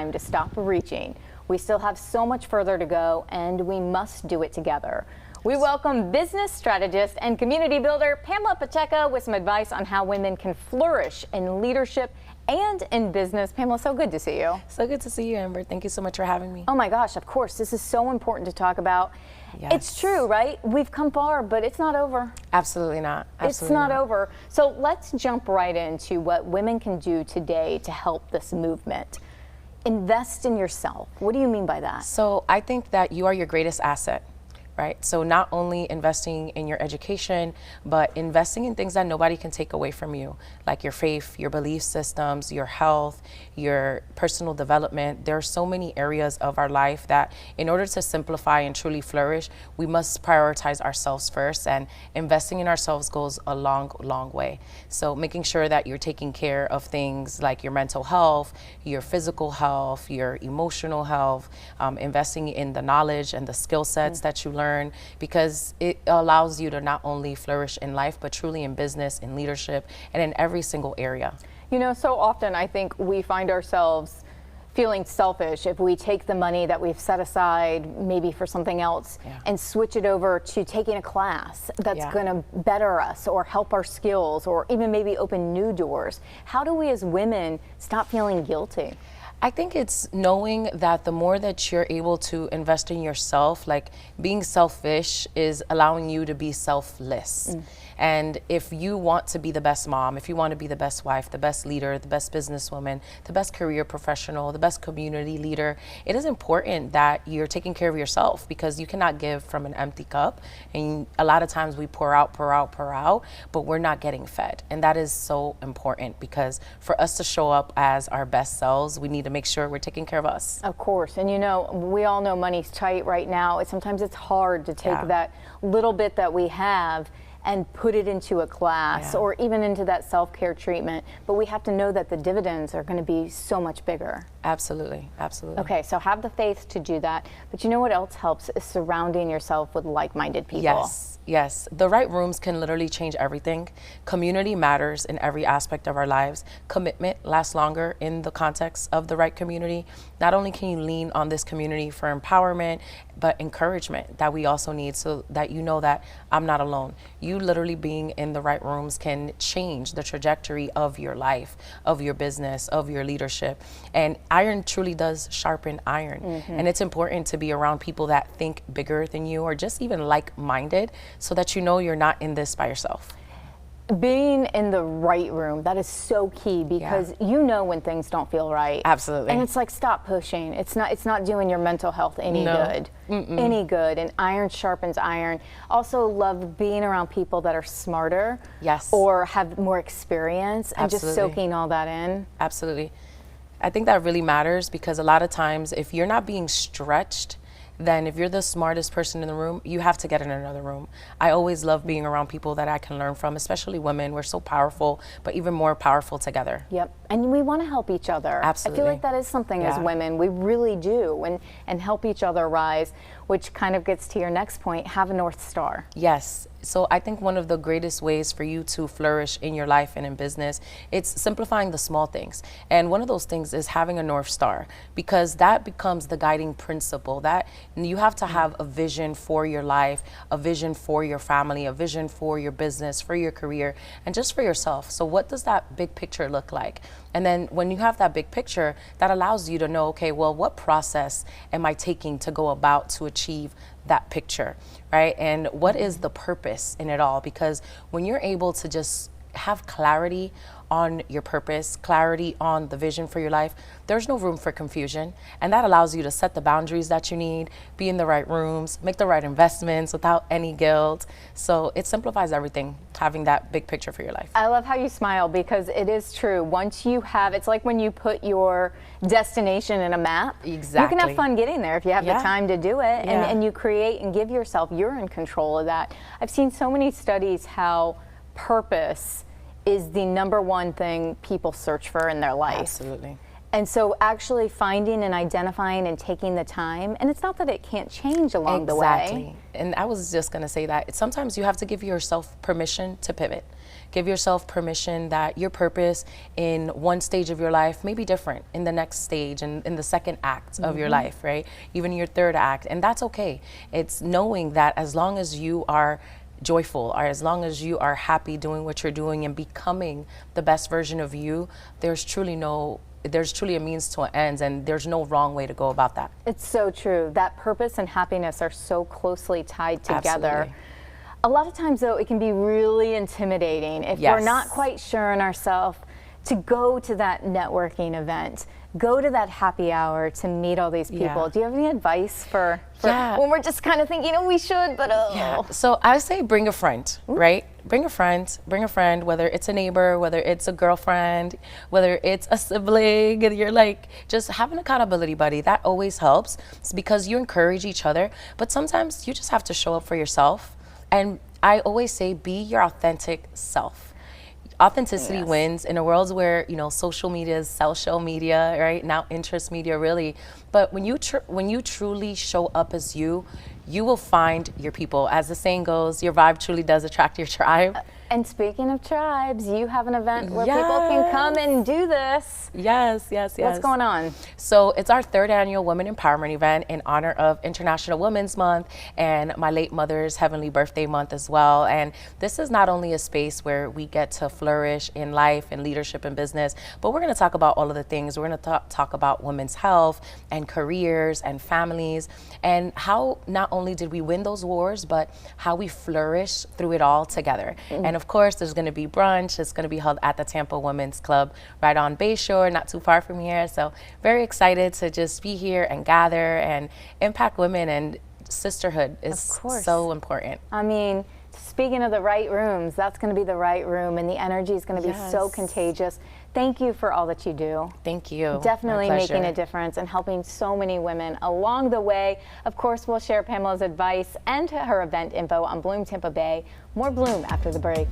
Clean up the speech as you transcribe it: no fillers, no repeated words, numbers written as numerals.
time to stop reaching. We still have so much further to go, and we must do it together. We welcome business strategist and community builder Pamela Pacheco with some advice on how women can flourish in leadership and in business. Pamela, so good to see you. So good to see you, Amber. Thank you so much for having me. Oh my gosh, of course. This is so important to talk about. Yes. It's true, right? We've come far, but it's not over. Absolutely not. Absolutely it's not over. So let's jump right into what women can do today to help this movement. Invest in yourself. What do you mean by that? So I think that you are your greatest asset. Right? So not only investing in your education, but investing in things that nobody can take away from you, like your faith, your belief systems, your health, your personal development. There are so many areas of our life that in order to simplify and truly flourish, we must prioritize ourselves first, and investing in ourselves goes a long, long way. So making sure that you're taking care of things like your mental health, your physical health, your emotional health, investing in the knowledge and the skill sets that you learn, because it allows you to not only flourish in life, but truly in business, in leadership, and in every single area. You know, so often I think we find ourselves feeling selfish if we take the money that we've set aside maybe for something else and switch it over to taking a class that's going to better us or help our skills or even maybe open new doors. How do we as women stop feeling guilty? I think it's knowing that the more that you're able to invest in yourself, like being selfish is allowing you to be selfless. And if you want to be the best mom, if you want to be the best wife, the best leader, the best businesswoman, the best career professional, the best community leader, it is important that you're taking care of yourself, because you cannot give from an empty cup. And a lot of times we pour out, but we're not getting fed. And that is so important, because for us to show up as our best selves, we need to make sure we're taking care of us. Of course. And you know, we all know money's tight right now. Sometimes it's hard to take that little bit that we have and put it into a class or even into that self-care treatment. But we have to know that the dividends are going to be so much bigger. Absolutely, absolutely. Okay, so have the faith to do that. But you know what else helps is surrounding yourself with like-minded people. Yes, yes. The right rooms can literally change everything. Community matters in every aspect of our lives. Commitment lasts longer in the context of the right community. Not only can you lean on this community for empowerment, but encouragement that we also need, so that you know that I'm not alone. You literally being in the right rooms can change the trajectory of your life, of your business, of your leadership. And iron truly does sharpen iron. And it's important to be around people that think bigger than you, or just even like-minded, so that you know you're not in this by yourself. Being in the right room, that is so key, because you know when things don't feel right. Absolutely. And it's like, stop pushing. It's not doing your mental health any good. Any good. And iron sharpens iron. Also love being around people that are smarter or have more experience, and just soaking all that in. Absolutely. I think that really matters, because a lot of times if you're not being stretched, then if you're the smartest person in the room, you have to get in another room. I always love being around people that I can learn from, especially women. We're so powerful, but even more powerful together. Yep, and we want to help each other. Absolutely. I feel like that is something as women, we really do, and help each other rise, which kind of gets to your next point, have a North Star. Yes. So I think one of the greatest ways for you to flourish in your life and in business, it's simplifying the small things. And one of those things is having a North Star, because that becomes the guiding principle. That you have to have a vision for your life, a vision for your family, a vision for your business, for your career, and just for yourself. So what does that big picture look like? And then when you have that big picture, that allows you to know, okay, well, what process am I taking to go about to achieve that picture, right? And what is the purpose in it all? Because when you're able to just have clarity on your purpose, clarity on the vision for your life, there's no room for confusion. And that allows you to set the boundaries that you need, be in the right rooms, make the right investments without any guilt. So it simplifies everything, having that big picture for your life. I love how you smile, because it is true. Once you have, it's like when you put your destination in a map. Exactly. You can have fun getting there if you have the time to do it, and you create and give yourself, you're in control of that. I've seen so many studies how purpose is the #1 thing people search for in their life. Absolutely. And so actually finding and identifying and taking the time, and it's not that it can't change along the way. Exactly. And I was just going to say that sometimes you have to give yourself permission to pivot. Give yourself permission that your purpose in one stage of your life may be different in the next stage and in the second act of your life, right? Even your third act, and that's okay. It's knowing that as long as you are joyful, or as long as you are happy doing what you're doing and becoming the best version of you, there's truly a means to an end, and there's no wrong way to go about that. It's so true. That purpose and happiness are so closely tied together. Absolutely. A lot of times, though, it can be really intimidating if we're not quite sure in ourselves to go to that networking event, go to that happy hour to meet all these people. Do you have any advice for when we're just kind of thinking, we should, but So I say bring a friend, right? Bring a friend, whether it's a neighbor, whether it's a girlfriend, whether it's a sibling, and you're like, just have an accountability buddy. That always helps. It's because you encourage each other, but sometimes you just have to show up for yourself. And I always say, be your authentic self. Authenticity wins in a world where, social media is social media, right? Now interest media, really. But when you truly show up as you will find your people. As the saying goes, your vibe truly does attract your tribe. And speaking of tribes, you have an event where people can come and do this. Yes. What's going on? So it's our 3rd annual Women Empowerment event in honor of International Women's Month and my late mother's heavenly birthday month as well. And this is not only a space where we get to flourish in life and leadership and business, but we're going to talk about all of the things. We're going to talk about women's health and careers and families, and how not only did we win those wars, but how we flourish through it all together. And of course, there's going to be brunch. It's going to be held at the Tampa Women's Club right on Bayshore, not too far from here. So very excited to just be here and gather and impact women, and sisterhood is so important. I mean, speaking of the right rooms, that's going to be the right room, and the energy is going to be so contagious. Thank you for all that you do. Thank you. Definitely making a difference and helping so many women along the way. Of course, we'll share Pamela's advice and her event info on Bloom Tampa Bay. More Bloom after the break.